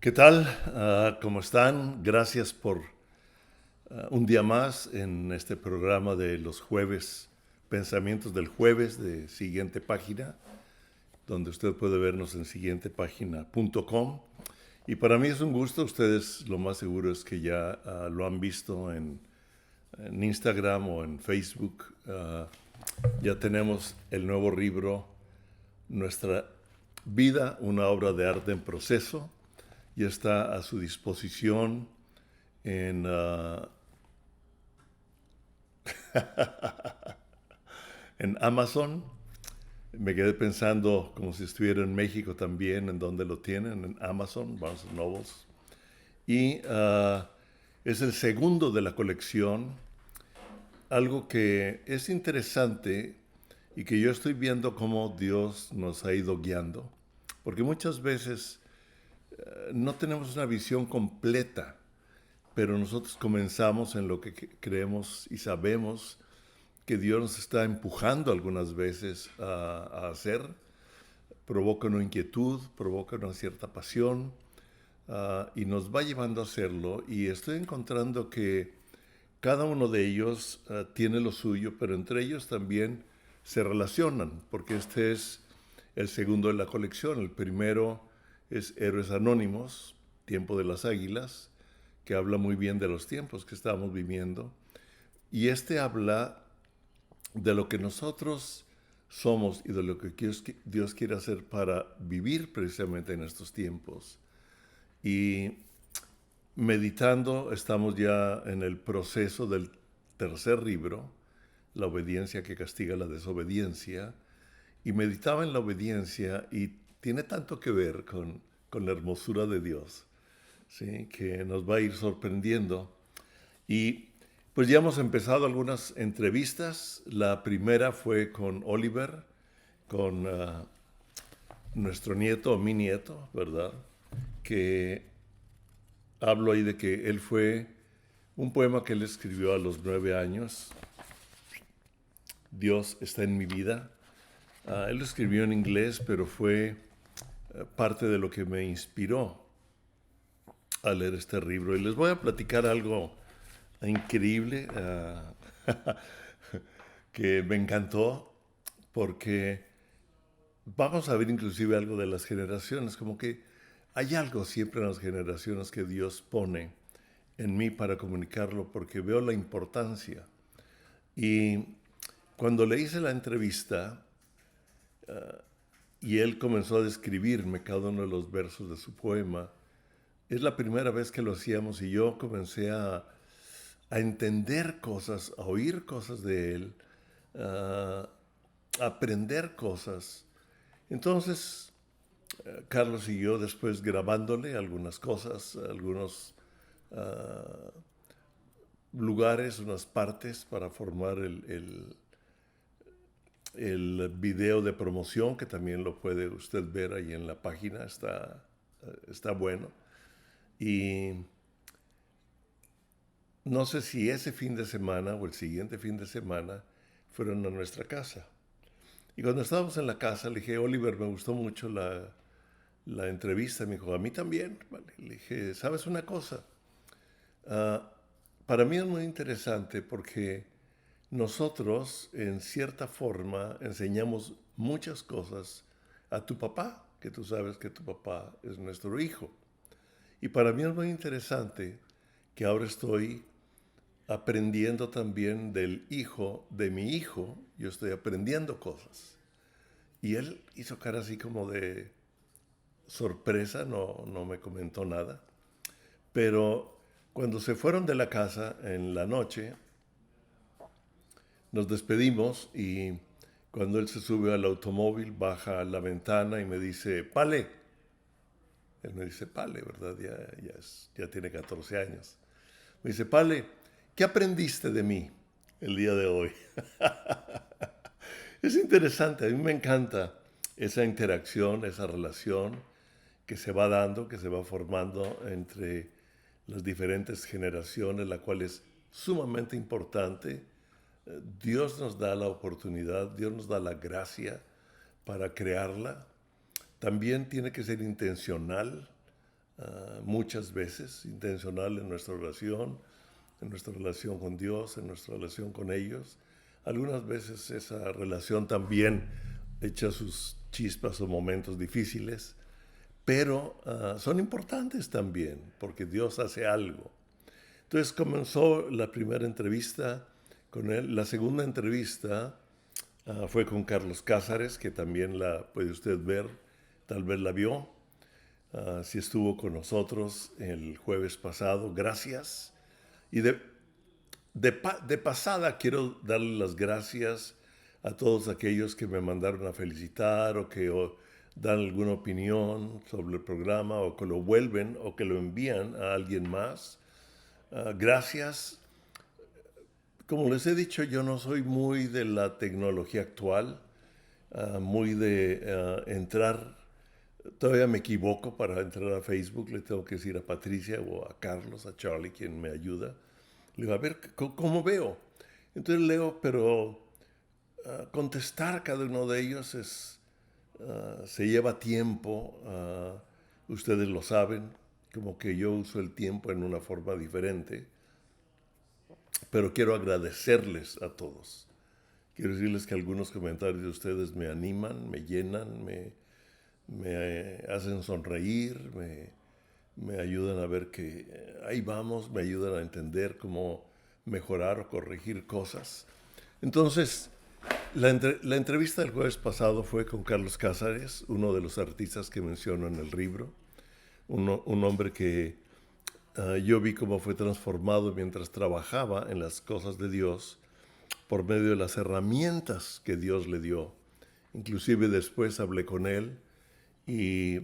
¿Qué tal? ¿Cómo están? Gracias por un día más en este programa de los jueves, Pensamientos del Jueves de Siguiente Página, donde usted puede vernos en siguientepágina.com. Y para mí es un gusto, ustedes lo más seguro es que ya lo han visto en Instagram o en Facebook. Ya tenemos el nuevo libro, Nuestra vida, una obra de arte en proceso. Ya está a su disposición en, en Amazon. Me quedé pensando como si estuviera en México también, en donde lo tienen, en Amazon, Barnes Nobles. Y es el segundo de la colección, algo que es interesante y que yo estoy viendo cómo Dios nos ha ido guiando, porque muchas veces no tenemos una visión completa, pero nosotros comenzamos en lo que creemos y sabemos que Dios nos está empujando algunas veces a hacer. Provoca una inquietud, provoca una cierta pasión y nos va llevando a hacerlo. Y estoy encontrando que cada uno de ellos tiene lo suyo, pero entre ellos también se relacionan, porque este es el segundo de la colección. El primero es Héroes Anónimos, Tiempo de las Águilas, que habla muy bien de los tiempos que estamos viviendo. Y este habla de lo que nosotros somos y de lo que Dios quiere hacer para vivir precisamente en estos tiempos. Y meditando, estamos ya en el proceso del tercer libro, La obediencia que castiga la desobediencia, y meditaba en la obediencia y tiene tanto que ver con la hermosura de Dios, ¿sí? Que nos va a ir sorprendiendo. Y pues ya hemos empezado algunas entrevistas. La primera fue con Oliver, con nuestro nieto o mi nieto, ¿verdad? Que hablo ahí de que él fue un poema que él escribió a los 9 años. Dios está en mi vida. Él lo escribió en inglés, pero fue parte de lo que me inspiró a leer este libro. Y les voy a platicar algo increíble que me encantó porque vamos a ver inclusive algo de las generaciones, como que hay algo siempre en las generaciones que Dios pone en mí para comunicarlo porque veo la importancia. Y cuando le hice la entrevista y él comenzó a describirme cada uno de los versos de su poema, es la primera vez que lo hacíamos y yo comencé a entender cosas, a oír cosas de él, a aprender cosas. Entonces, Carlos siguió después grabándole algunas cosas, algunos lugares, unas partes para formar el video de promoción, que también lo puede usted ver ahí en la página, está bueno. Y no sé si ese fin de semana o el siguiente fin de semana fueron a nuestra casa. Y cuando estábamos en la casa, le dije, Oliver, me gustó mucho la entrevista. Me dijo, a mí también. Vale. Le dije, ¿sabes una cosa? Ah, para mí es muy interesante porque nosotros, en cierta forma, enseñamos muchas cosas a tu papá, que tú sabes que tu papá es nuestro hijo. Y para mí es muy interesante que ahora estoy aprendiendo también del hijo de mi hijo, yo estoy aprendiendo cosas. Y él hizo cara así como de sorpresa, no me comentó nada. Pero cuando se fueron de la casa en la noche, nos despedimos y cuando él se sube al automóvil, baja a la ventana y me dice, Pale. Él me dice, Pale, ¿verdad? Ya tiene 14 años. Me dice, Pale, ¿qué aprendiste de mí el día de hoy? Es interesante, a mí me encanta esa interacción, esa relación que se va dando, que se va formando entre las diferentes generaciones, la cual es sumamente importante. Dios nos da la oportunidad, Dios nos da la gracia para crearla. También tiene que ser intencional. muchas veces, intencional en nuestra relación con Dios, en nuestra relación con ellos. Algunas veces esa relación también echa sus chispas o momentos difíciles, pero son importantes también, porque Dios hace algo. Entonces comenzó la primera entrevista con él. La segunda entrevista fue con Carlos Cázares, que también la puede usted ver, tal vez la vio. Sí estuvo con nosotros el jueves pasado, gracias. Y de pasada quiero darle las gracias a todos aquellos que me mandaron a felicitar o que dan alguna opinión sobre el programa o que lo vuelven o que lo envían a alguien más. Gracias. Como les he dicho, yo no soy muy de la tecnología actual, muy de entrar. Todavía me equivoco para entrar a Facebook, le tengo que decir a Patricia o a Carlos, a Charlie, quien me ayuda. Le digo, a ver, ¿cómo veo? Entonces leo, pero contestar cada uno de ellos se lleva tiempo, ustedes lo saben, como que yo uso el tiempo en una forma diferente, pero quiero agradecerles a todos. Quiero decirles que algunos comentarios de ustedes me animan, me llenan, me hacen sonreír, me ayudan a ver que ahí vamos, me ayudan a entender cómo mejorar o corregir cosas. Entonces, la entrevista del jueves pasado fue con Carlos Cázares, uno de los artistas que menciono en el libro, un hombre que yo vi cómo fue transformado mientras trabajaba en las cosas de Dios por medio de las herramientas que Dios le dio. Inclusive después hablé con él y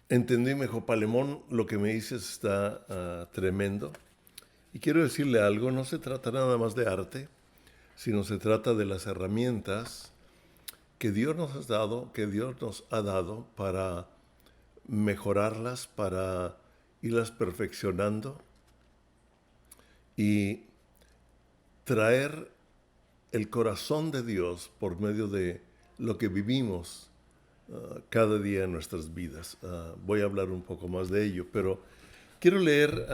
entendí, me dijo, Palemón, lo que me dices está tremendo. Y quiero decirle algo, no se trata nada más de arte, sino se trata de las herramientas que Dios nos ha dado para mejorarlas, para irlas perfeccionando y traer el corazón de Dios por medio de lo que vivimos cada día en nuestras vidas. Voy a hablar un poco más de ello, pero quiero leer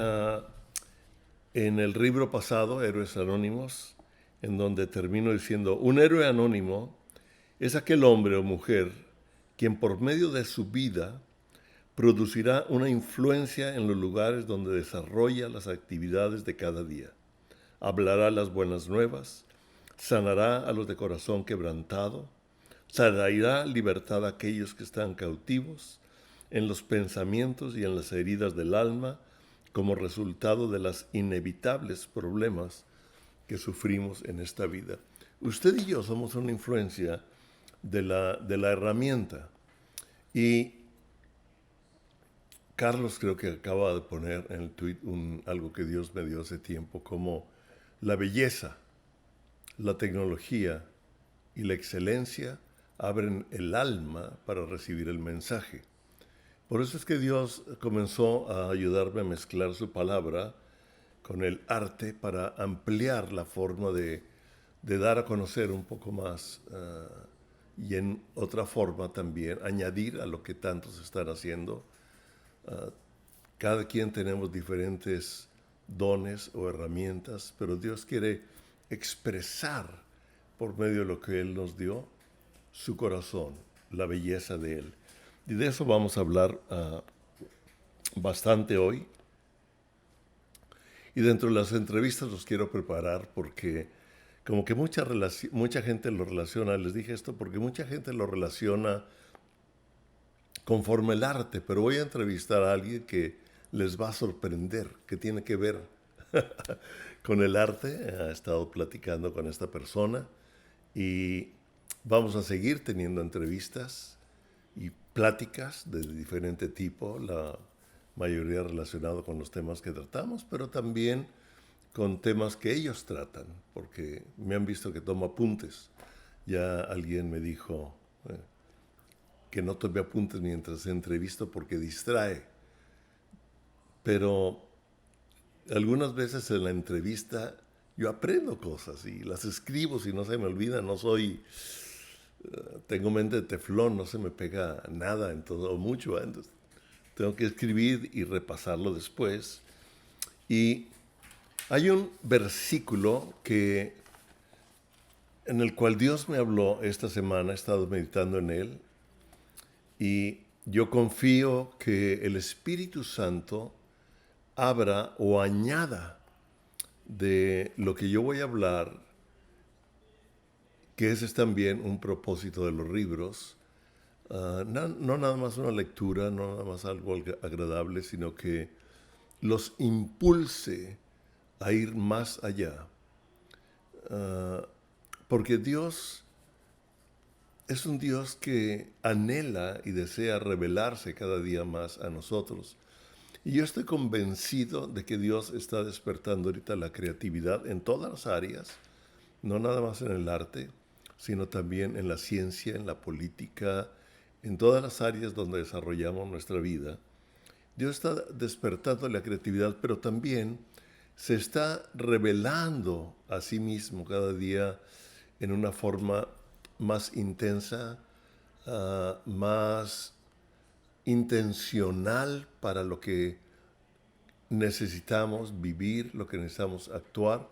en el libro pasado, Héroes Anónimos, en donde termino diciendo, un héroe anónimo es aquel hombre o mujer quien por medio de su vida producirá una influencia en los lugares donde desarrolla las actividades de cada día. Hablará las buenas nuevas, sanará a los de corazón quebrantado, traerá libertad a aquellos que están cautivos en los pensamientos y en las heridas del alma como resultado de los inevitables problemas que sufrimos en esta vida. Usted y yo somos una influencia de la herramienta. Y Carlos creo que acaba de poner en el tweet algo que Dios me dio hace tiempo, como la belleza, la tecnología y la excelencia abren el alma para recibir el mensaje. Por eso es que Dios comenzó a ayudarme a mezclar su palabra con el arte para ampliar la forma de dar a conocer un poco más y en otra forma también añadir a lo que tantos están haciendo. Cada quien tenemos diferentes dones o herramientas, pero Dios quiere expresar por medio de lo que Él nos dio su corazón, la belleza de Él. Y de eso vamos a hablar bastante hoy. Y dentro de las entrevistas los quiero preparar porque como que mucha gente lo relaciona, les dije esto porque mucha gente lo relaciona conforme el arte, pero voy a entrevistar a alguien que les va a sorprender, que tiene que ver con el arte. He estado platicando con esta persona y vamos a seguir teniendo entrevistas y pláticas de diferente tipo, la mayoría relacionado con los temas que tratamos, pero también con temas que ellos tratan, porque me han visto que tomo apuntes. Ya alguien me dijo que no tome apuntes mientras entrevisto porque distrae. Pero algunas veces en la entrevista yo aprendo cosas y las escribo si no se me olvidan. No soy, tengo mente de teflón, no se me pega nada en todo o mucho. Entonces, tengo que escribir y repasarlo después. Y hay un versículo en el cual Dios me habló esta semana, he estado meditando en él, y yo confío que el Espíritu Santo abra o añada de lo que yo voy a hablar, que ese es también un propósito de los libros. No nada más una lectura, no nada más algo agradable, sino que los impulse a ir más allá. Porque Dios es un Dios que anhela y desea revelarse cada día más a nosotros. Y yo estoy convencido de que Dios está despertando ahorita la creatividad en todas las áreas, no nada más en el arte, sino también en la ciencia, en la política, en todas las áreas donde desarrollamos nuestra vida. Dios está despertando la creatividad, pero también se está revelando a sí mismo cada día en una forma más intensa, más intencional para lo que necesitamos vivir, lo que necesitamos actuar,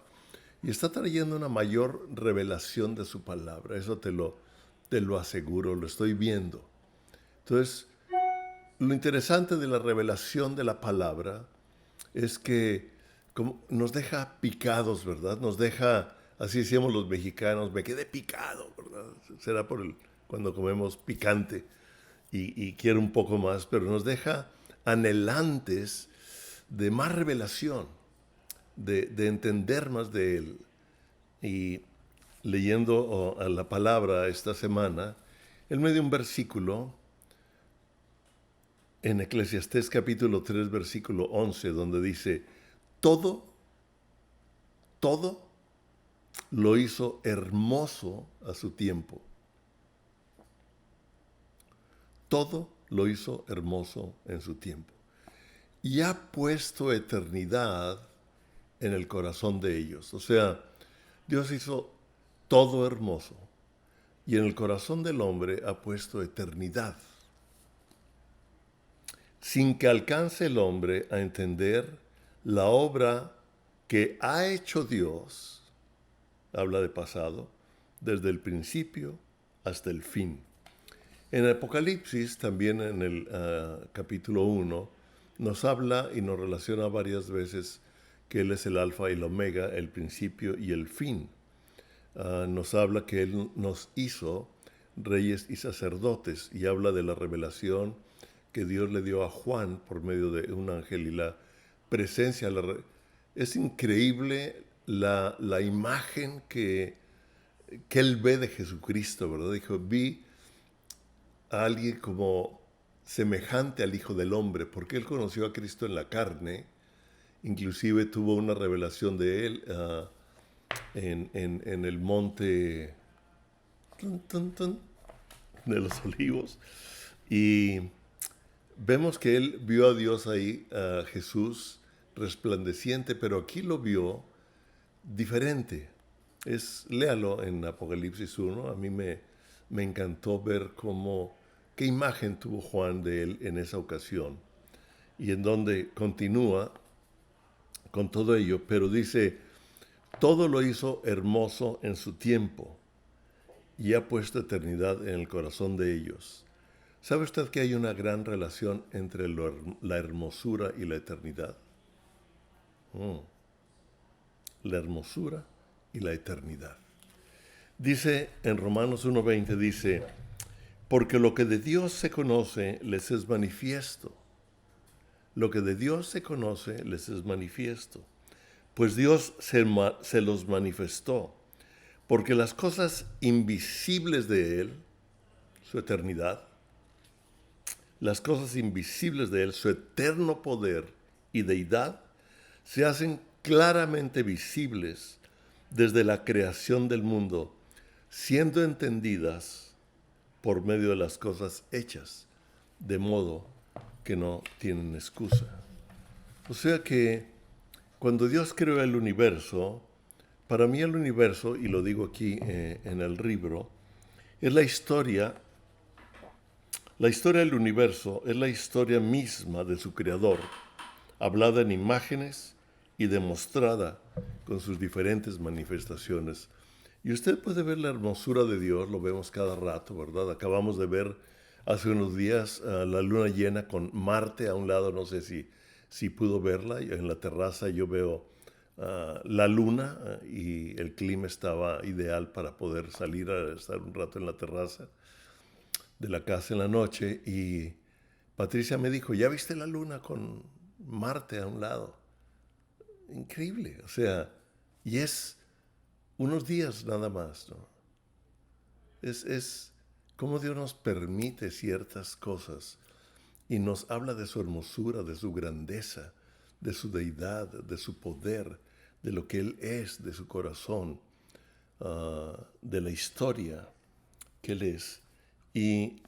y está trayendo una mayor revelación de su palabra. Eso te lo aseguro, lo estoy viendo. Entonces, lo interesante de la revelación de la palabra es que nos deja picados, ¿verdad? Nos deja, así decíamos los mexicanos, me quedé picado, ¿verdad? Será cuando comemos picante y quiero un poco más, pero nos deja anhelantes de más revelación, de entender más de Él. Y leyendo la palabra esta semana, Él me dio un versículo en Eclesiastés capítulo 3, versículo 11, donde dice, todo lo hizo hermoso a su tiempo. Todo lo hizo hermoso en su tiempo. Y ha puesto eternidad en el corazón de ellos. O sea, Dios hizo todo hermoso y en el corazón del hombre ha puesto eternidad. Sin que alcance el hombre a entender la obra que ha hecho Dios, habla de pasado, desde el principio hasta el fin. En Apocalipsis, también en el capítulo 1, nos habla y nos relaciona varias veces que Él es el alfa y el omega, el principio y el fin. Nos habla que Él nos hizo reyes y sacerdotes y habla de la revelación que Dios le dio a Juan por medio de un ángel y la presencia. Es increíble la imagen que Él ve de Jesucristo, ¿verdad? Dijo, vi a alguien como semejante al Hijo del Hombre, porque Él conoció a Cristo en la carne, inclusive tuvo una revelación de Él en el monte de los Olivos, y vemos que Él vio a Dios ahí, a Jesús resplandeciente, pero aquí lo vio diferente. Léalo en Apocalipsis 1, a mí me encantó ver qué imagen tuvo Juan de Él en esa ocasión, y en donde continúa con todo ello, pero dice, todo lo hizo hermoso en su tiempo y ha puesto eternidad en el corazón de ellos. ¿Sabe usted que hay una gran relación entre la hermosura y la eternidad? La hermosura y la eternidad. Dice en Romanos 1:20, dice, porque lo que de Dios se conoce les es manifiesto. Lo que de Dios se conoce les es manifiesto. Pues Dios se los manifestó. Porque las cosas invisibles de Él, su eternidad, las cosas invisibles de Él, su eterno poder y deidad, se hacen claramente visibles desde la creación del mundo, siendo entendidas por medio de las cosas hechas, de modo que no tienen excusa. O sea que cuando Dios creó el universo, para mí el universo, y lo digo aquí en el libro, es la historia La historia del universo es la historia misma de su creador, hablada en imágenes y demostrada con sus diferentes manifestaciones. Y usted puede ver la hermosura de Dios, lo vemos cada rato, ¿verdad? Acabamos de ver hace unos días la luna llena con Marte a un lado, no sé si pudo verla. En la terraza yo veo la luna y el clima estaba ideal para poder salir a estar un rato en la terraza de la casa en la noche. Y Patricia me dijo, ¿ya viste la luna con Marte a un lado? Increíble, o sea, y es unos días nada más, ¿no? Es como Dios nos permite ciertas cosas y nos habla de su hermosura, de su grandeza, de su deidad, de su poder, de lo que Él es, de su corazón, de la historia que Él es. Y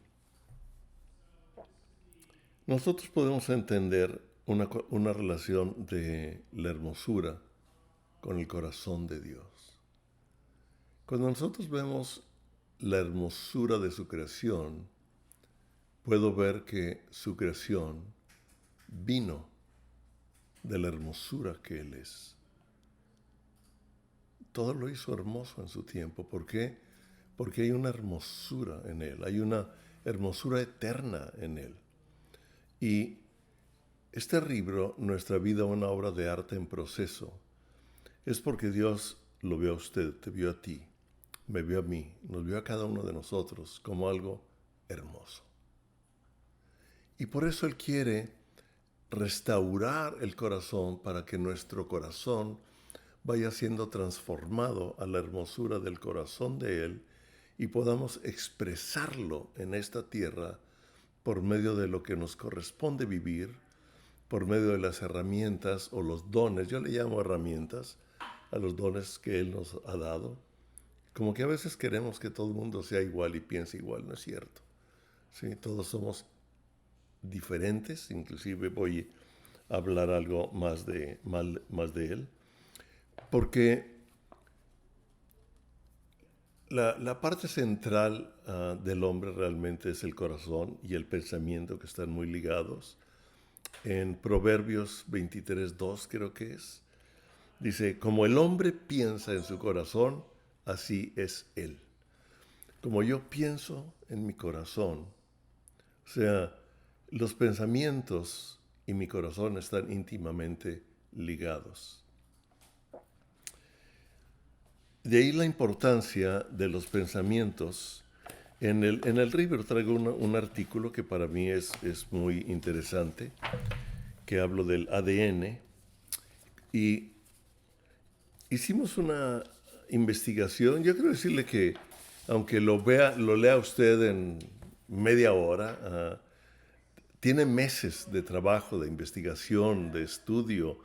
nosotros podemos entender una relación de la hermosura con el corazón de Dios. Cuando nosotros vemos la hermosura de su creación, puedo ver que su creación vino de la hermosura que Él es. Todo lo hizo hermoso en su tiempo. ¿Por qué? Porque hay una hermosura en Él, hay una hermosura eterna en Él. Y este libro, Nuestra vida, una obra de arte en proceso, es porque Dios lo vio a usted, te vio a ti, me vio a mí, nos vio a cada uno de nosotros como algo hermoso. Y por eso Él quiere restaurar el corazón para que nuestro corazón vaya siendo transformado a la hermosura del corazón de Él y podamos expresarlo en esta tierra por medio de lo que nos corresponde vivir, por medio de las herramientas o los dones, yo le llamo herramientas a los dones que Él nos ha dado. Como que a veces queremos que todo el mundo sea igual y piense igual, no es cierto. Sí, todos somos diferentes, inclusive voy a hablar algo más de Él, porque la parte central del hombre realmente es el corazón y el pensamiento, que están muy ligados. En Proverbios 23:2 creo que es, dice, como el hombre piensa en su corazón, así es él. Como yo pienso en mi corazón, o sea, los pensamientos y mi corazón están íntimamente ligados. De ahí la importancia de los pensamientos. En el libro traigo un artículo que para mí es muy interesante, que hablo del ADN, y hicimos una investigación. Yo quiero decirle que, aunque lo lea usted en media hora, tiene meses de trabajo, de investigación, de estudio,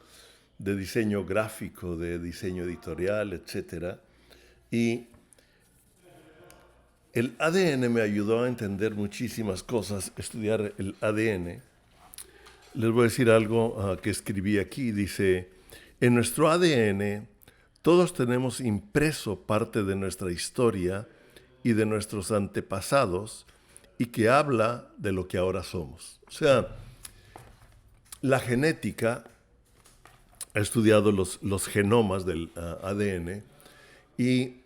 de diseño gráfico, de diseño editorial, etcétera. Y el ADN me ayudó a entender muchísimas cosas, estudiar el ADN. Les voy a decir algo que escribí aquí. Dice, en nuestro ADN todos tenemos impreso parte de nuestra historia y de nuestros antepasados y que habla de lo que ahora somos. O sea, la genética ha estudiado los genomas del ADN y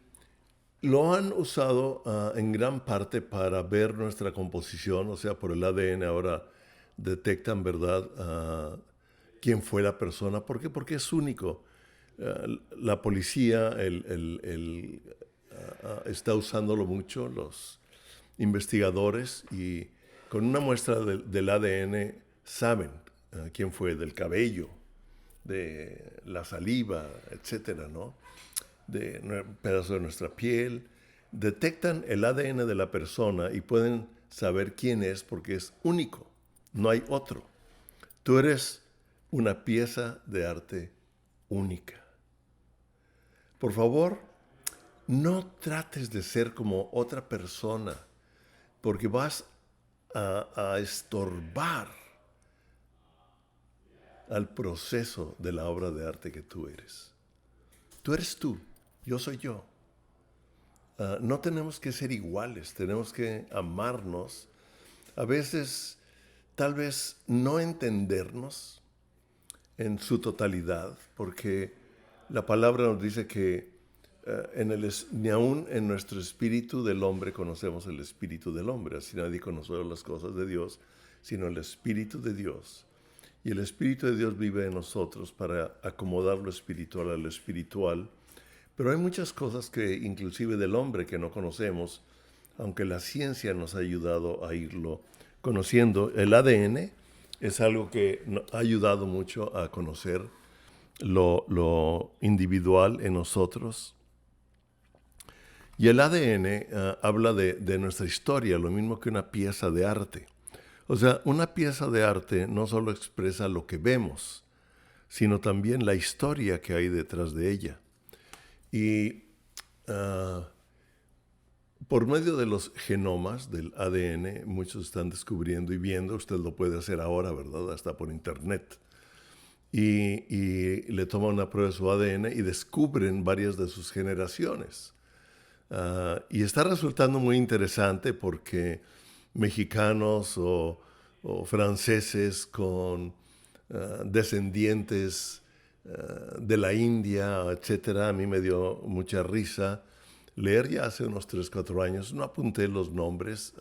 lo han usado en gran parte para ver nuestra composición, o sea, por el ADN ahora detectan, ¿verdad?, quién fue la persona. ¿Por qué? Porque es único. La policía está usándolo mucho, los investigadores, y con una muestra del ADN saben quién fue, del cabello, de la saliva, etcétera, ¿no? De un pedazo de nuestra piel. Detectan el ADN de la persona y pueden saber quién es porque es único, no hay otro. Tú eres una pieza de arte única. Por favor, no trates de ser como otra persona, porque vas a estorbar al proceso de la obra de arte que tú eres. Tú eres tú, yo soy yo. No tenemos que ser iguales, tenemos que amarnos a veces tal vez no entendernos en su totalidad, porque la palabra nos dice que ni aún en nuestro espíritu del hombre conocemos el espíritu del hombre, así nadie conoce las cosas de Dios, sino el espíritu de Dios. Y el espíritu de Dios vive en nosotros para acomodar lo espiritual a lo espiritual. Pero hay muchas cosas que inclusive del hombre que no conocemos, aunque la ciencia nos ha ayudado a irlo conociendo. El ADN es algo que ha ayudado mucho a conocer lo individual en nosotros. Y el ADN habla de nuestra historia, lo mismo que una pieza de arte. O sea, una pieza de arte no solo expresa lo que vemos, sino también la historia que hay detrás de ella. Y por medio de los genomas del ADN, muchos están descubriendo y viendo, usted lo puede hacer ahora, ¿verdad? Hasta por internet. Y le toman una prueba de su ADN y descubren varias de sus generaciones. Y está resultando muy interesante porque mexicanos o franceses con descendientes de la India, etcétera, a mí me dio mucha risa leer ya hace unos 3, 4 años, no apunté los nombres,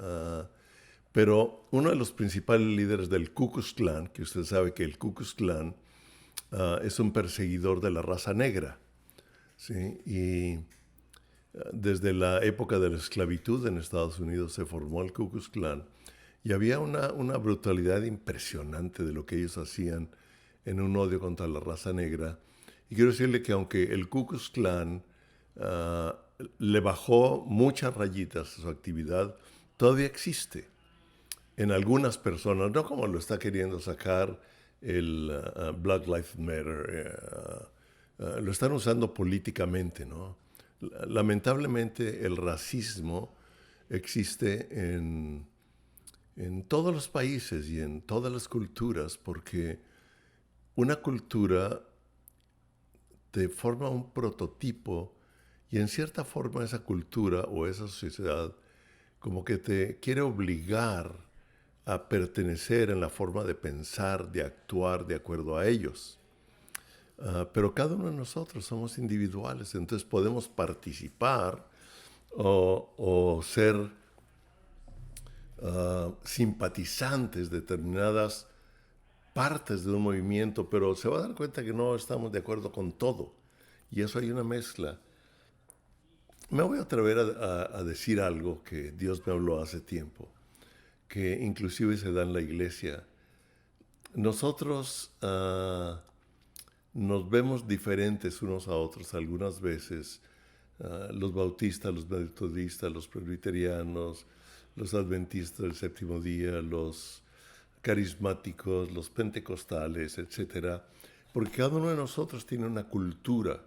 pero uno de los principales líderes del Ku Klux Klan, que usted sabe que el Ku Klux Klan es un perseguidor de la raza negra, ¿sí? Y desde la época de la esclavitud en Estados Unidos se formó el Ku Klux Klan y había una brutalidad impresionante de lo que ellos hacían en un odio contra la raza negra. Y quiero decirle que aunque el Ku Klux Klan le bajó muchas rayitas a su actividad, todavía existe en algunas personas, no como lo está queriendo sacar el Black Lives Matter, lo están usando políticamente, ¿no? Lamentablemente el racismo existe en todos los países y en todas las culturas, porque una cultura te forma un prototipo y en cierta forma esa cultura o esa sociedad como que te quiere obligar a pertenecer en la forma de pensar, de actuar de acuerdo a ellos. Pero cada uno de nosotros somos individuales, entonces podemos participar o ser simpatizantes de determinadas partes de un movimiento, pero se va a dar cuenta que no estamos de acuerdo con todo. Y eso hay una mezcla. Me voy a atrever a decir algo que Dios me habló hace tiempo, que inclusive se da en la iglesia. Nosotros nos vemos diferentes unos a otros algunas veces. Los bautistas, los metodistas, los presbiterianos, los adventistas del séptimo día, los carismáticos, los pentecostales, etcétera, porque cada uno de nosotros tiene una cultura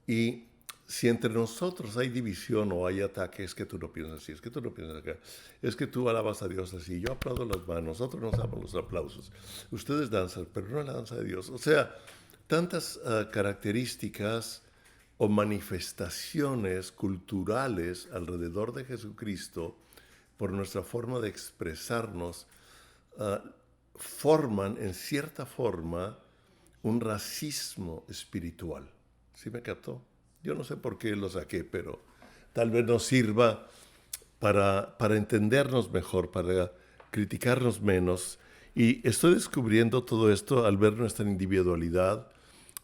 y si entre nosotros hay división o hay ataque, es que tú no piensas así, es que tú no piensas acá, es que tú alabas a Dios así, yo aplaudo las manos, nosotros nos damos los aplausos, ustedes danzan, pero no la danza de Dios. O sea, tantas características o manifestaciones culturales alrededor de Jesucristo por nuestra forma de expresarnos, forman en cierta forma un racismo espiritual. ¿Sí me captó? Yo no sé por qué lo saqué, pero tal vez nos sirva para entendernos mejor, para criticarnos menos. Y estoy descubriendo todo esto al ver nuestra individualidad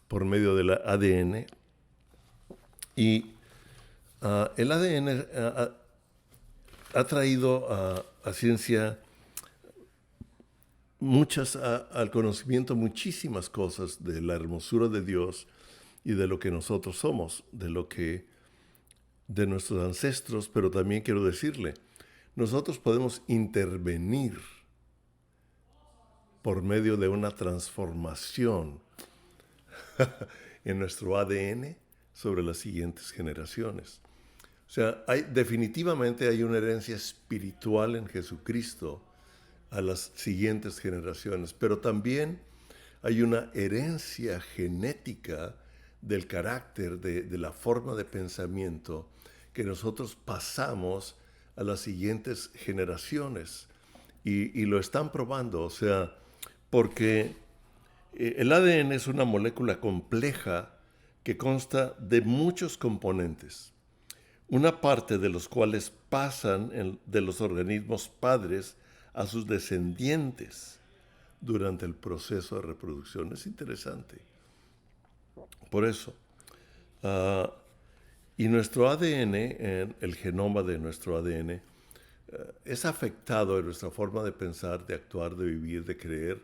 por medio del ADN. Y el ADN ha traído a ciencia al conocimiento muchísimas cosas de la hermosura de Dios y de lo que nosotros somos, de nuestros ancestros, pero también quiero decirle, nosotros podemos intervenir por medio de una transformación en nuestro ADN sobre las siguientes generaciones. O sea, definitivamente hay una herencia espiritual en Jesucristo a las siguientes generaciones, pero también hay una herencia genética del carácter, de la forma de pensamiento que nosotros pasamos a las siguientes generaciones. y lo están probando, o sea, porque el ADN es una molécula compleja que consta de muchos componentes, una parte de los cuales pasan de los organismos padres a sus descendientes durante el proceso de reproducción. Es interesante. Por eso, ah, y nuestro ADN, el genoma de nuestro ADN, es afectado en nuestra forma de pensar, de actuar, de vivir, de creer,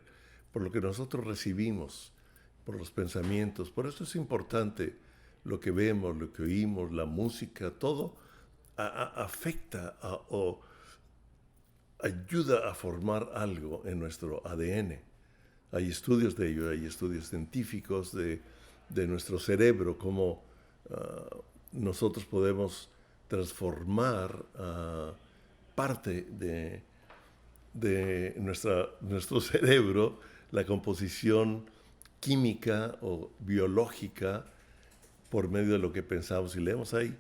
por lo que nosotros recibimos, por los pensamientos. Por eso es importante lo que vemos, lo que oímos, la música, todo afecta o ayuda a formar algo en nuestro ADN. Hay estudios de ello, hay estudios científicos de nuestro cerebro, cómo nosotros podemos transformar parte de nuestro cerebro, la composición química o biológica por medio de lo que pensamos y leemos. Hay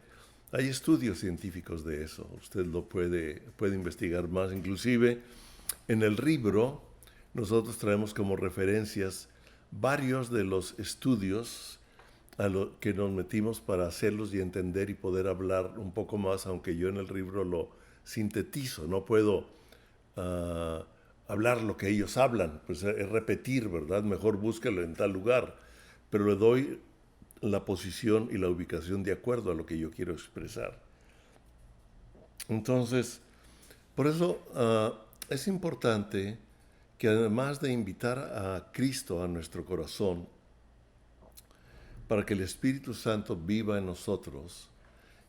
estudios científicos de eso. Usted lo puede investigar más. Inclusive en el libro nosotros traemos como referencias varios de los estudios a lo que nos metimos para hacerlos y entender y poder hablar un poco más, aunque yo en el libro lo sintetizo. No puedo hablar lo que ellos hablan, pues es repetir, ¿verdad? Mejor búsquelo en tal lugar. Pero le doy la posición y la ubicación de acuerdo a lo que yo quiero expresar. Entonces, por eso es importante que además de invitar a Cristo a nuestro corazón, para que el Espíritu Santo viva en nosotros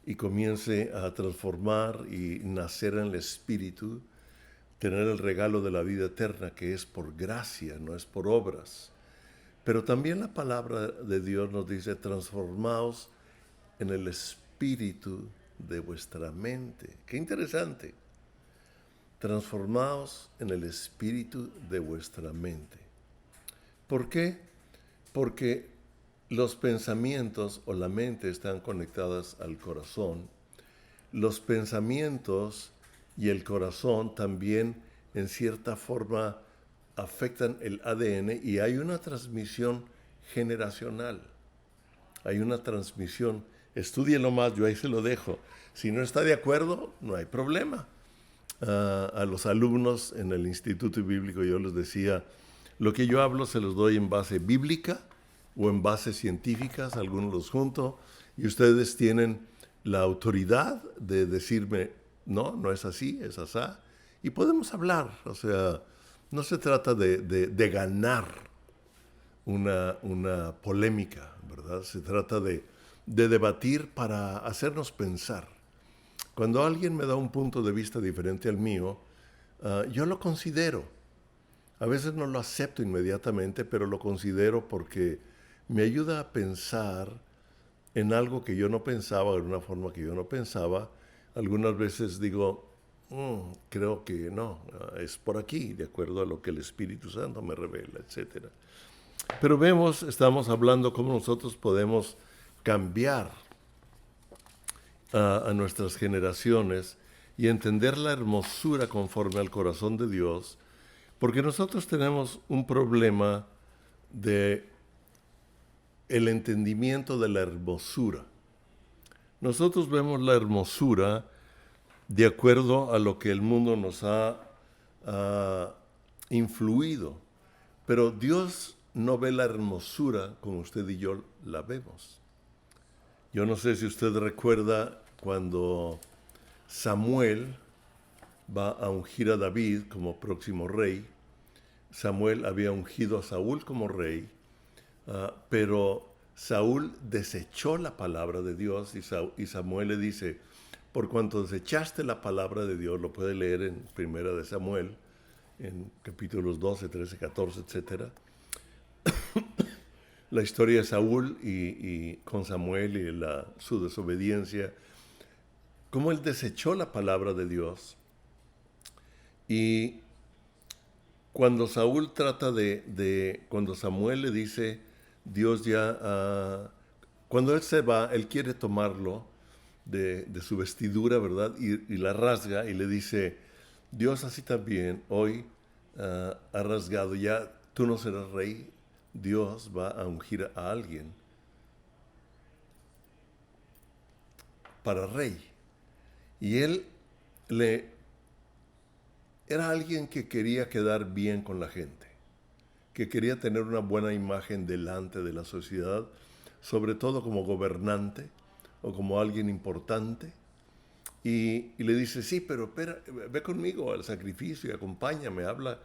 y comience a transformar y nacer en el Espíritu, tener el regalo de la vida eterna, que es por gracia, no es por obras. Pero también la palabra de Dios nos dice: transformaos en el espíritu de vuestra mente. Qué interesante. Transformaos en el espíritu de vuestra mente. ¿Por qué? Porque los pensamientos o la mente están conectadas al corazón. Los pensamientos y el corazón también en cierta forma afectan el ADN y hay una transmisión generacional. Hay una transmisión. Estúdielo más, yo ahí se lo dejo. Si no está de acuerdo, no hay problema. A los alumnos en el Instituto Bíblico yo les decía, lo que yo hablo se los doy en base bíblica o en bases científicas, algunos los junto, y ustedes tienen la autoridad de decirme, no, no es así, es asá, y podemos hablar. O sea, no se trata de ganar una polémica, ¿verdad? Se trata de debatir para hacernos pensar. Cuando alguien me da un punto de vista diferente al mío, yo lo considero. A veces no lo acepto inmediatamente, pero lo considero porque me ayuda a pensar en algo que yo no pensaba, de una forma que yo no pensaba. Algunas veces digo, creo que no, es por aquí, de acuerdo a lo que el Espíritu Santo me revela, etc. Pero estamos hablando cómo nosotros podemos cambiar a nuestras generaciones y entender la hermosura conforme al corazón de Dios, porque nosotros tenemos un problema de el entendimiento de la hermosura. Nosotros vemos la hermosura de acuerdo a lo que el mundo nos ha influido, pero Dios no ve la hermosura como usted y yo la vemos. Yo no sé si usted recuerda cuando Samuel va a ungir a David como próximo rey. Samuel había ungido a Saúl como rey, pero Saúl desechó la palabra de Dios y Samuel le dice, por cuanto desechaste la palabra de Dios, lo puede leer en Primera de Samuel, en capítulos 12, 13, 14, etc. La historia de Saúl y con Samuel y su desobediencia, cómo él desechó la palabra de Dios. Y cuando Saúl cuando Samuel le dice, Dios ya, cuando él se va, él quiere tomarlo de su vestidura, ¿verdad? Y la rasga y le dice, Dios así también hoy ha rasgado ya, tú no serás rey, Dios va a ungir a alguien para rey. Y él le era alguien que quería quedar bien con la gente, que quería tener una buena imagen delante de la sociedad, sobre todo como gobernante o como alguien importante. Y le dice, sí, pero espera, ve conmigo al sacrificio y acompáñame, habla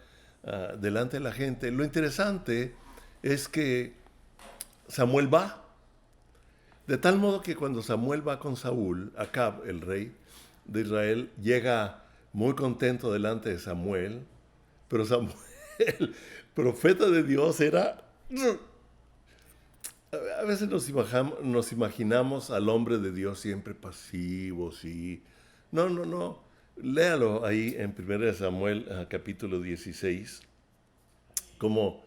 delante de la gente. Lo interesante es que Samuel va, de tal modo que cuando Samuel va con Saúl, Acab, el rey de Israel, llega muy contento delante de Samuel, pero Samuel, el profeta de Dios, era... A veces nos imaginamos al hombre de Dios siempre pasivo, sí. No, no, no. Léalo ahí en 1 Samuel capítulo 16, como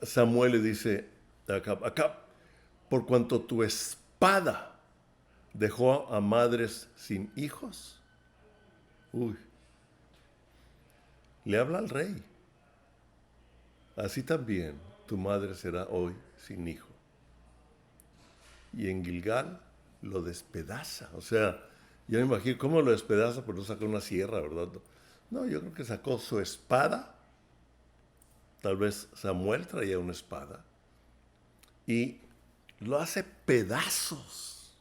Samuel le dice a Acab, Acab, por cuanto tu espada dejó a madres sin hijos, uy, le habla al rey. Así también tu madre será hoy sin hijo. Y en Gilgal lo despedaza. O sea, yo me imagino cómo lo despedaza, pues no sacó una sierra, ¿verdad? No, yo creo que sacó su espada. Tal vez Samuel traía una espada. Y lo hace pedazos.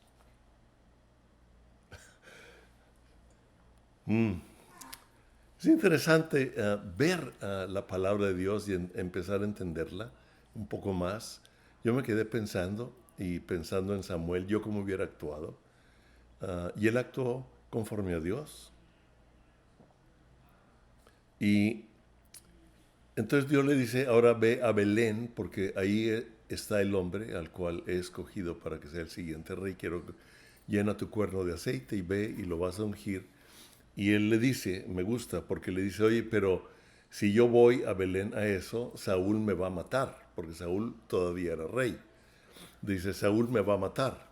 Es interesante ver la palabra de Dios y empezar a entenderla un poco más. Yo me quedé pensando y pensando en Samuel, yo cómo hubiera actuado. Y él actuó conforme a Dios. Y entonces Dios le dice, ahora ve a Belén, porque ahí está el hombre al cual he escogido para que sea el siguiente rey. Quiero que llena tu cuerno de aceite y ve y lo vas a ungir. Y él le dice, me gusta, porque le dice, oye, pero si yo voy a Belén a eso, Saúl me va a matar, porque Saúl todavía era rey. Dice, Saúl me va a matar.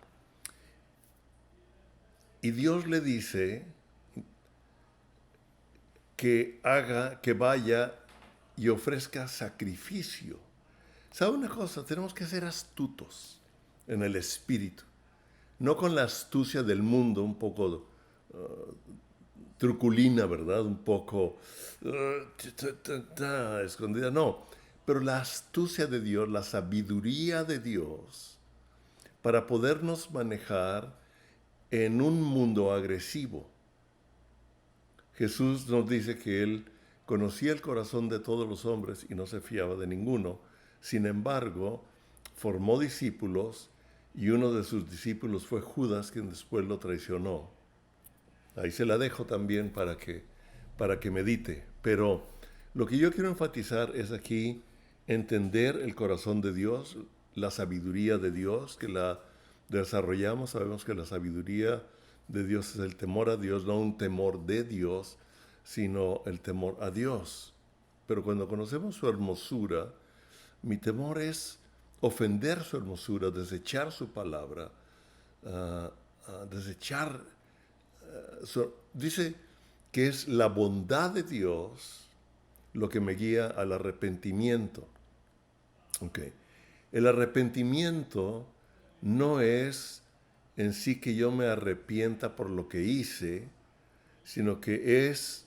Y Dios le dice que haga, que vaya y ofrezca sacrificio. ¿Sabe una cosa? Tenemos que ser astutos en el espíritu. No con la astucia del mundo, un poco truculina, ¿verdad? Un poco escondida. No, pero la astucia de Dios, la sabiduría de Dios, para podernos manejar en un mundo agresivo. Jesús nos dice que Él conocía el corazón de todos los hombres y no se fiaba de ninguno. Sin embargo, formó discípulos y uno de sus discípulos fue Judas, quien después lo traicionó. Ahí se la dejo también para que medite. Pero lo que yo quiero enfatizar es aquí entender el corazón de Dios, la sabiduría de Dios, que la desarrollamos. Sabemos que la sabiduría de Dios es el temor a Dios, no un temor de Dios, sino el temor a Dios. Pero cuando conocemos su hermosura, mi temor es ofender su hermosura, desechar su palabra, desechar. Dice que es la bondad de Dios lo que me guía al arrepentimiento. Okay. El arrepentimiento no es en sí que yo me arrepienta por lo que hice, sino que es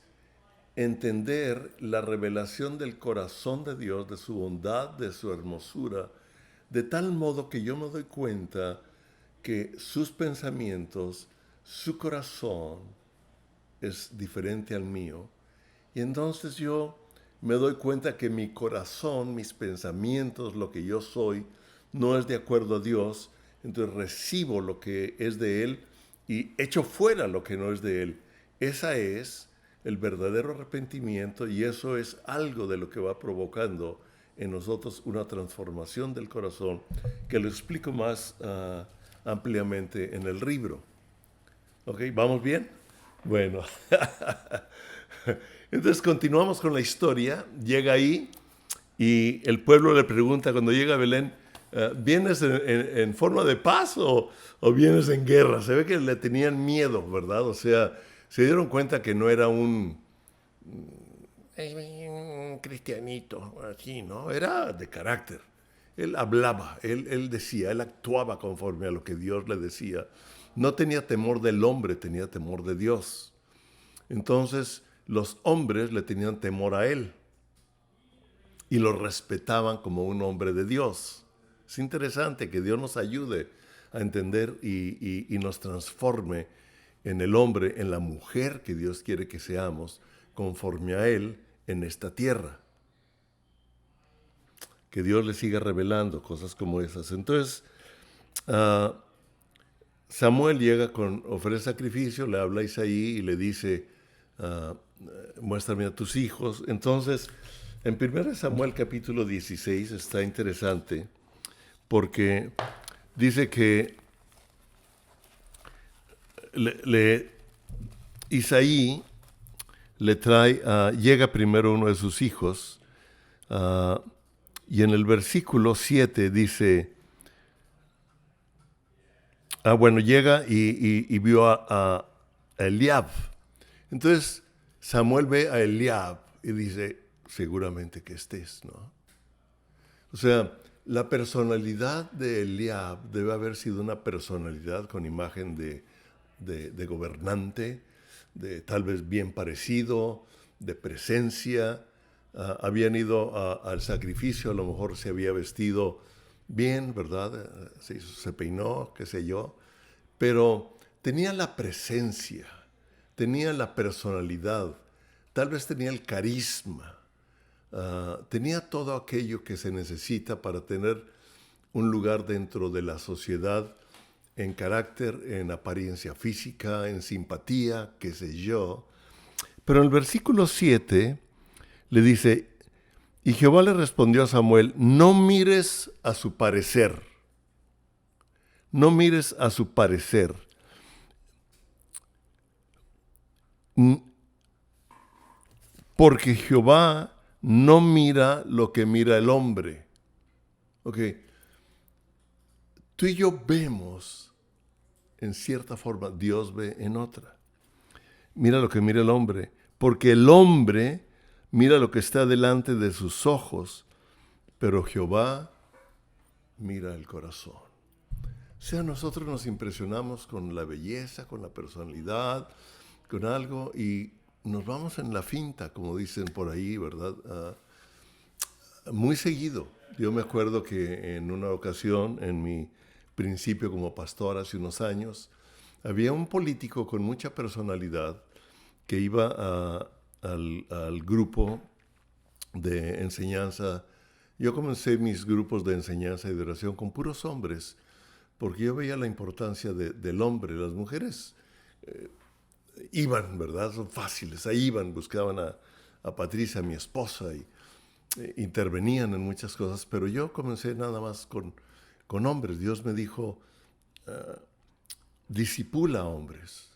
entender la revelación del corazón de Dios, de su bondad, de su hermosura, de tal modo que yo me doy cuenta que sus pensamientos, su corazón es diferente al mío. Y entonces yo me doy cuenta que mi corazón, mis pensamientos, lo que yo soy, no es de acuerdo a Dios. Entonces recibo lo que es de Él y echo fuera lo que no es de Él. Esa es el verdadero arrepentimiento y eso es algo de lo que va provocando en nosotros una transformación del corazón que lo explico más ampliamente en el libro. ¿Ok? ¿Vamos bien? Bueno. Entonces continuamos con la historia. Llega ahí y el pueblo le pregunta cuando llega a Belén, ¿vienes en forma de paz o vienes en guerra? Se ve que le tenían miedo, ¿verdad? O sea, se dieron cuenta que no era un un cristianito, así, ¿no? Era de carácter. Él hablaba, él decía, él actuaba conforme a lo que Dios le decía. No tenía temor del hombre, tenía temor de Dios. Entonces los hombres le tenían temor a él y lo respetaban como un hombre de Dios. Es interesante que Dios nos ayude a entender y nos transforme en el hombre, en la mujer que Dios quiere que seamos, conforme a Él en esta tierra. Que Dios le siga revelando cosas como esas. Entonces, uh, Samuel llega ofrece sacrificio, le habla a Isaí y le dice, uh, muéstrame a tus hijos. Entonces, en 1 Samuel capítulo 16 está interesante porque dice que Isaí le trae, llega primero uno de sus hijos, y en el versículo 7 dice, llega y vio a Eliab. Entonces Samuel ve a Eliab y dice, seguramente que estés, ¿no? O sea, la personalidad de Eliab debe haber sido una personalidad con imagen de gobernante, de tal vez bien parecido, de presencia. Habían ido al sacrificio, a lo mejor se había vestido bien, ¿verdad? Se peinó, qué sé yo, pero tenía la presencia, tenía la personalidad, tal vez tenía el carisma, tenía todo aquello que se necesita para tener un lugar dentro de la sociedad en carácter, en apariencia física, en simpatía, qué sé yo. Pero en el versículo 7 le dice, y Jehová le respondió a Samuel, no mires a su parecer, no mires a su parecer. Porque Jehová no mira lo que mira el hombre. Ok, tú y yo vemos en cierta forma, Dios ve en otra. Mira lo que mira el hombre, porque el hombre mira lo que está delante de sus ojos, pero Jehová mira el corazón. O sea, nosotros nos impresionamos con la belleza, con la personalidad, con algo y nos vamos en la finta, como dicen por ahí, ¿verdad? Muy seguido. Yo me acuerdo que en una ocasión, en mi principio como pastor hace unos años, había un político con mucha personalidad que iba al grupo de enseñanza. Yo comencé mis grupos de enseñanza y de oración con puros hombres, porque yo veía la importancia del hombre. Las mujeres iban, ¿verdad? Son fáciles. Ahí iban, buscaban a Patricia, mi esposa, y intervenían en muchas cosas, pero yo comencé nada más con hombres. Dios me dijo, disipula hombres,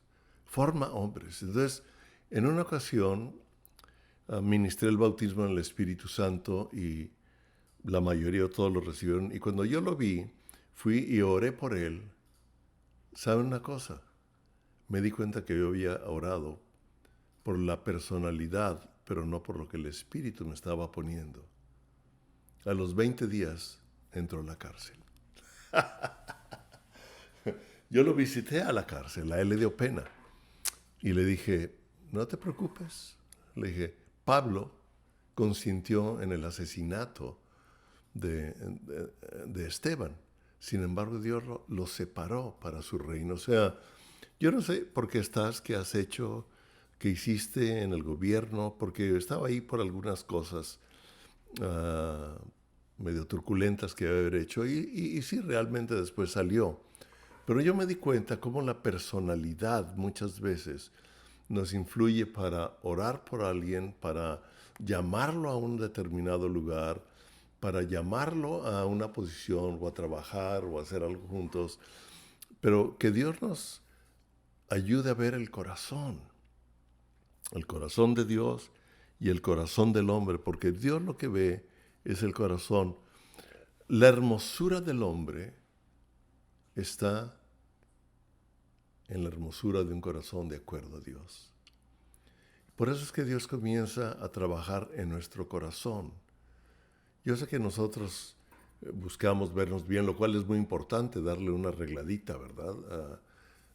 forma hombres. Entonces, en una ocasión, ministré el bautismo en el Espíritu Santo y la mayoría de todos lo recibieron. Y cuando yo lo vi, fui y oré por él. ¿Saben una cosa? Me di cuenta que yo había orado por la personalidad, pero no por lo que el Espíritu me estaba poniendo. A los 20 días entró a la cárcel. Yo lo visité a la cárcel, a él le dio pena. Y le dije, no te preocupes. Le dije, Pablo consintió en el asesinato de Esteban. Sin embargo, Dios lo separó para su reino. O sea, yo no sé por qué estás, qué has hecho, qué hiciste en el gobierno, porque estaba ahí por algunas cosas medio turbulentas que haber hecho y sí, realmente después salió. Pero yo me di cuenta cómo la personalidad muchas veces nos influye para orar por alguien, para llamarlo a un determinado lugar, para llamarlo a una posición o a trabajar o a hacer algo juntos. Pero que Dios nos ayude a ver el corazón de Dios y el corazón del hombre, porque Dios lo que ve es el corazón. La hermosura del hombre está en la hermosura de un corazón de acuerdo a Dios. Por eso es que Dios comienza a trabajar en nuestro corazón. Yo sé que nosotros buscamos vernos bien, lo cual es muy importante, darle una arregladita, ¿verdad?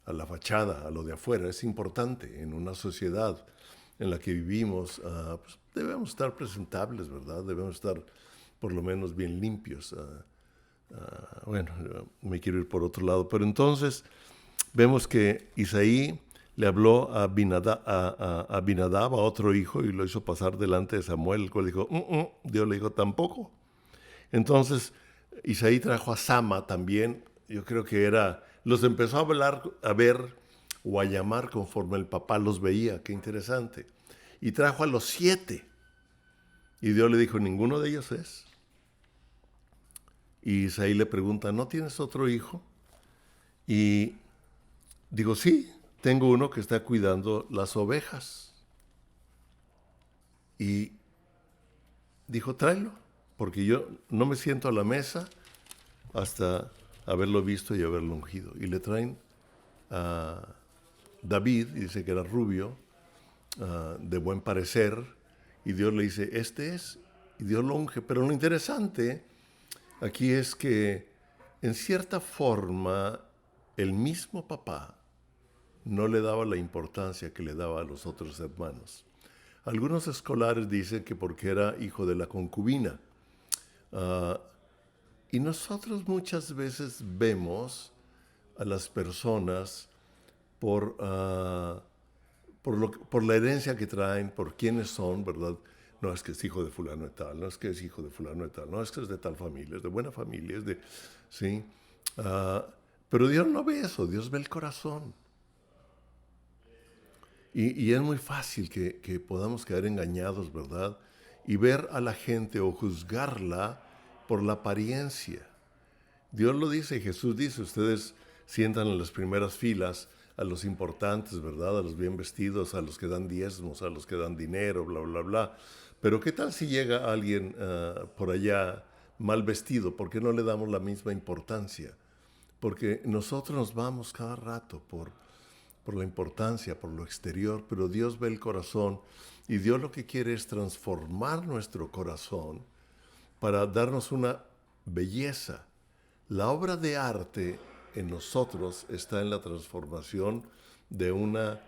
A la fachada, a lo de afuera. Es importante en una sociedad en la que vivimos. Pues debemos estar presentables, ¿verdad? Debemos estar por lo menos bien limpios. Bueno, me quiero ir por otro lado. Pero entonces vemos que Isaí le habló a Abinadab, a otro hijo, y lo hizo pasar delante de Samuel, el cual dijo, Dios le dijo, tampoco. Entonces, Isaí trajo a Sama también, yo creo que los empezó a hablar, a ver o a llamar conforme el papá los veía, qué interesante. Y trajo a los 7. Y Dios le dijo, ninguno de ellos es. Y Isaí le pregunta, ¿no tienes otro hijo? Y digo, sí, tengo uno que está cuidando las ovejas. Y dijo, tráelo, porque yo no me siento a la mesa hasta haberlo visto y haberlo ungido. Y le traen a David, y dice que era rubio, de buen parecer, y Dios le dice, este es, y Dios lo unge. Pero lo interesante aquí es que, en cierta forma, el mismo papá no le daba la importancia que le daba a los otros hermanos. Algunos escolares dicen que porque era hijo de la concubina. Y nosotros muchas veces vemos a las personas por la herencia que traen, por quiénes son, ¿verdad? No es que es hijo de fulano de tal, no es que es hijo de fulano de tal, no es que es de tal familia, es de buena familia, es de... ¿sí? Pero Dios no ve eso, Dios ve el corazón. Y es muy fácil que podamos quedar engañados, ¿verdad? Y ver a la gente o juzgarla por la apariencia. Dios lo dice, Jesús dice, ustedes sientan en las primeras filas a los importantes, ¿verdad? A los bien vestidos, a los que dan diezmos, a los que dan dinero, bla, bla, bla. Pero ¿qué tal si llega alguien por allá mal vestido? ¿Por qué no le damos la misma importancia? Porque nosotros nos vamos cada rato por la importancia, por lo exterior, pero Dios ve el corazón y Dios lo que quiere es transformar nuestro corazón para darnos una belleza. La obra de arte en nosotros está en la transformación de una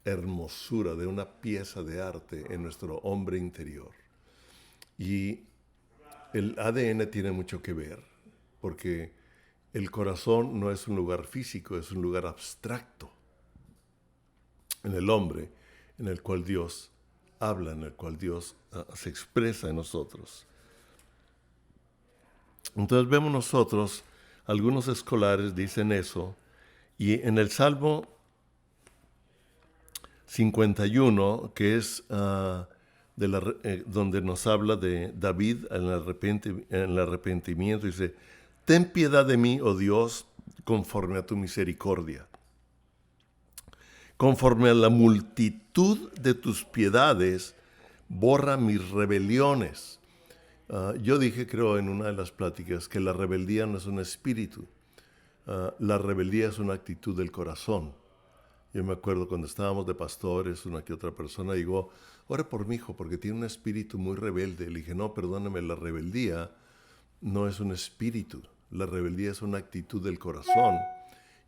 hermosura, de una pieza de arte en nuestro hombre interior. Y el ADN tiene mucho que ver, porque el corazón no es un lugar físico, es un lugar abstracto en el hombre, en el cual Dios habla, en el cual Dios se expresa en nosotros. Entonces vemos nosotros, algunos escolares dicen eso, y en el Salmo 51, que es donde nos habla de David en el arrepentimiento, dice, ten piedad de mí, oh Dios, conforme a tu misericordia. Conforme a la multitud de tus piedades, borra mis rebeliones. Yo dije, creo, en una de las pláticas, que la rebeldía no es un espíritu. La rebeldía es una actitud del corazón. Yo me acuerdo cuando estábamos de pastores, una que otra persona llegó, ora por mi hijo, porque tiene un espíritu muy rebelde. Le dije, no, perdóname, la rebeldía no es un espíritu. La rebeldía es una actitud del corazón.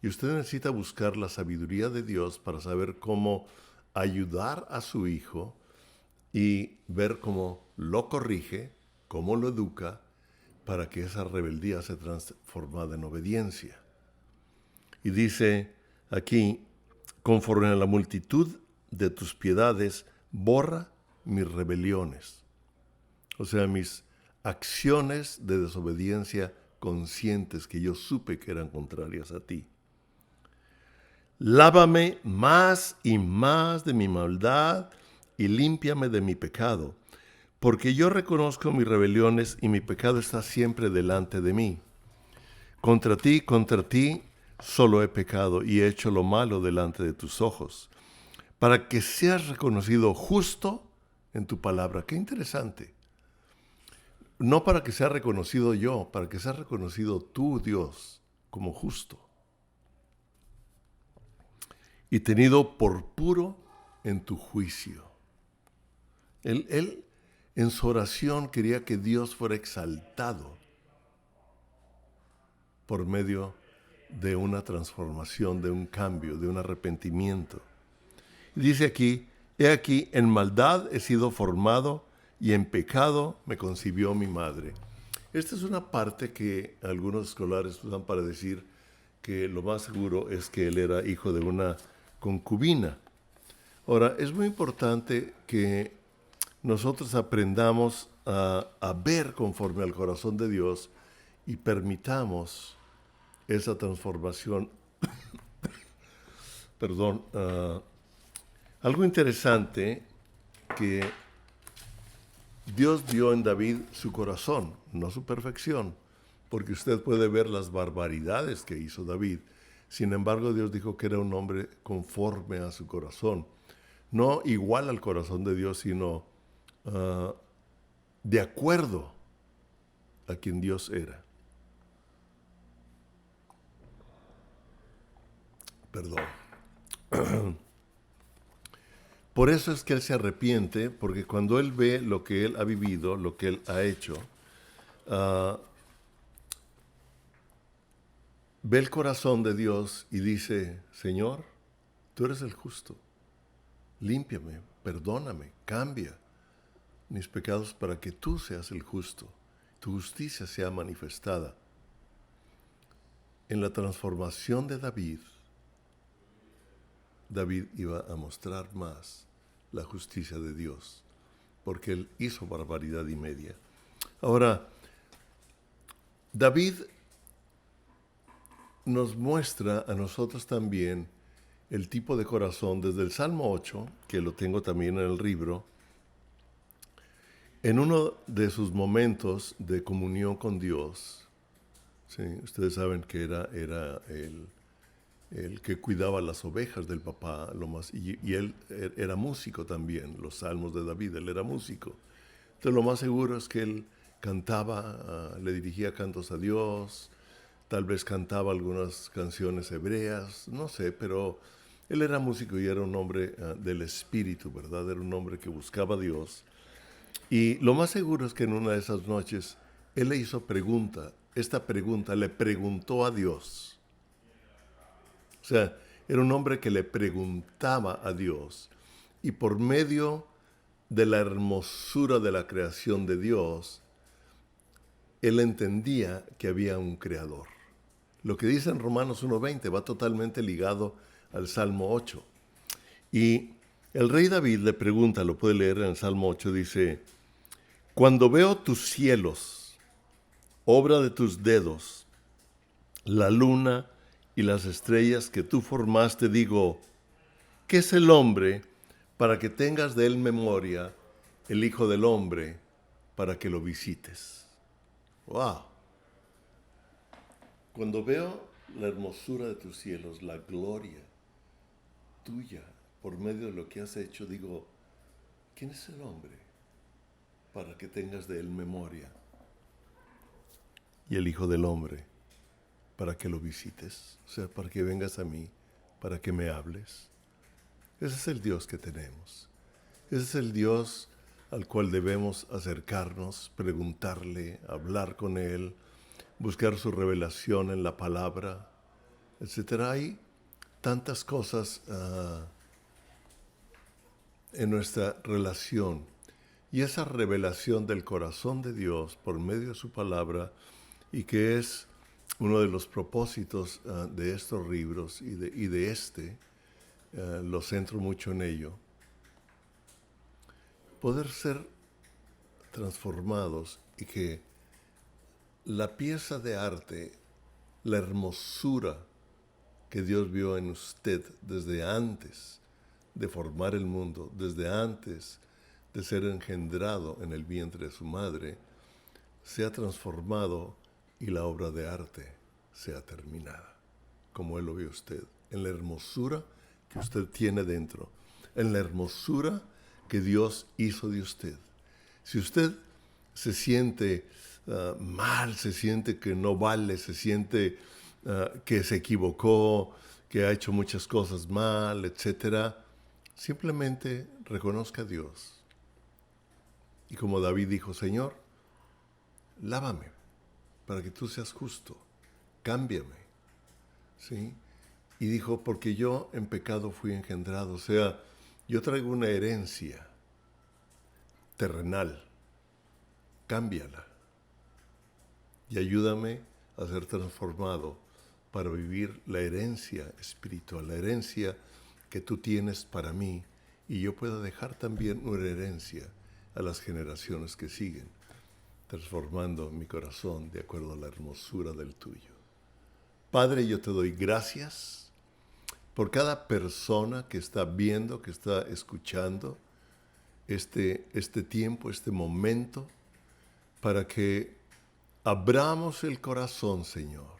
Y usted necesita buscar la sabiduría de Dios para saber cómo ayudar a su hijo y ver cómo lo corrige, cómo lo educa, para que esa rebeldía sea transformada en obediencia. Y dice aquí, conforme a la multitud de tus piedades, borra mis rebeliones. O sea, mis acciones de desobediencia conscientes que yo supe que eran contrarias a ti. Lávame más y más de mi maldad y límpiame de mi pecado, porque yo reconozco mis rebeliones y mi pecado está siempre delante de mí. Contra ti, solo he pecado y he hecho lo malo delante de tus ojos, para que seas reconocido justo en tu palabra. Qué interesante. No para que sea reconocido yo, para que sea reconocido tú, Dios, como justo. Y tenido por puro en tu juicio. Él en su oración quería que Dios fuera exaltado por medio de una transformación, de un cambio, de un arrepentimiento. Dice aquí, he aquí, en maldad he sido formado y en pecado me concibió mi madre. Esta es una parte que algunos escolares usan para decir que lo más seguro es que él era hijo de una concubina. Ahora, es muy importante que nosotros aprendamos a ver conforme al corazón de Dios y permitamos esa transformación. Perdón. Algo interesante que Dios vio en David su corazón, no su perfección, porque usted puede ver las barbaridades que hizo David. Sin embargo, Dios dijo que era un hombre conforme a su corazón. No igual al corazón de Dios, sino de acuerdo a quien Dios era. Perdón. Por eso es que él se arrepiente, porque cuando él ve lo que él ha vivido, lo que él ha hecho, ve el corazón de Dios y dice, Señor, tú eres el justo, límpiame, perdóname, cambia mis pecados para que tú seas el justo, tu justicia sea manifestada. En la transformación de David, David iba a mostrar más la justicia de Dios, porque él hizo barbaridad y media. Ahora, David nos muestra a nosotros también el tipo de corazón desde el Salmo 8, que lo tengo también en el libro, en uno de sus momentos de comunión con Dios. Sí, ustedes saben que era el que cuidaba las ovejas del papá, y él era músico también, los salmos de David, él era músico. Entonces lo más seguro es que él cantaba, le dirigía cantos a Dios, tal vez cantaba algunas canciones hebreas, no sé, pero él era músico y era un hombre del espíritu, ¿verdad? Era un hombre que buscaba a Dios. Y lo más seguro es que en una de esas noches él le hizo esta pregunta le preguntó a Dios. O sea, era un hombre que le preguntaba a Dios y por medio de la hermosura de la creación de Dios, él entendía que había un creador. Lo que dice en Romanos 1:20 va totalmente ligado al Salmo 8. Y el rey David le pregunta, lo puede leer en el Salmo 8, dice, cuando veo tus cielos, obra de tus dedos, la luna y las estrellas que tú formaste, digo, ¿qué es el hombre para que tengas de él memoria, el Hijo del Hombre para que lo visites? ¡Wow! Cuando veo la hermosura de tus cielos, la gloria tuya por medio de lo que has hecho, digo, ¿quién es el hombre para que tengas de él memoria? Y el Hijo del Hombre para que lo visites, o sea, para que vengas a mí, para que me hables. Ese es el Dios que tenemos. Ese es el Dios al cual debemos acercarnos, preguntarle, hablar con Él, buscar su revelación en la palabra, etc. Hay tantas cosas en nuestra relación. Y esa revelación del corazón de Dios por medio de su palabra, y que es uno de los propósitos de estos libros y de este, lo centro mucho en ello, poder ser transformados y que la pieza de arte, la hermosura que Dios vio en usted desde antes de formar el mundo, desde antes de ser engendrado en el vientre de su madre, sea transformado y la obra de arte sea terminada, como Él lo ve usted, en la hermosura que usted tiene dentro, en la hermosura que Dios hizo de usted. Si usted se siente mal, se siente que no vale, se siente que se equivocó, que ha hecho muchas cosas mal, etc., simplemente reconozca a Dios. Y como David dijo, Señor, lávame para que tú seas justo, cámbiame, ¿sí? Y dijo, porque yo en pecado fui engendrado, o sea, yo traigo una herencia terrenal, cámbiala y ayúdame a ser transformado para vivir la herencia espiritual, la herencia que tú tienes para mí, y yo pueda dejar también una herencia a las generaciones que siguen, transformando mi corazón de acuerdo a la hermosura del tuyo. Padre, yo te doy gracias por cada persona que está viendo, que está escuchando este tiempo, este momento, para que abramos el corazón, Señor,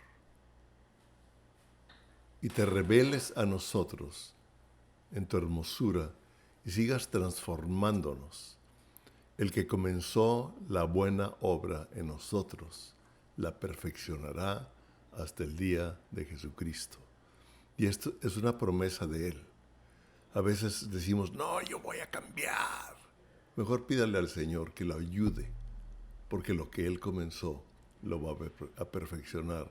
y te reveles a nosotros en tu hermosura y sigas transformándonos. El que comenzó la buena obra en nosotros, la perfeccionará hasta el día de Jesucristo. Y esto es una promesa de Él. A veces decimos, no, yo voy a cambiar. Mejor pídale al Señor que lo ayude, porque lo que Él comenzó lo va a perfeccionar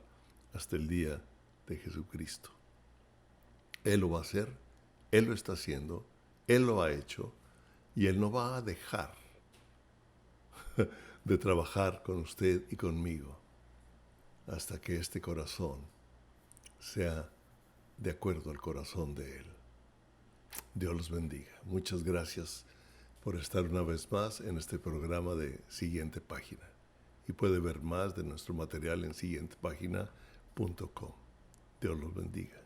hasta el día de Jesucristo. Él lo va a hacer, Él lo está haciendo, Él lo ha hecho, y Él no va a dejar de trabajar con usted y conmigo hasta que este corazón sea de acuerdo al corazón de Él. Dios los bendiga. Muchas gracias por estar una vez más en este programa de Siguiente Página. Y puede ver más de nuestro material en siguientepagina.com. Dios los bendiga.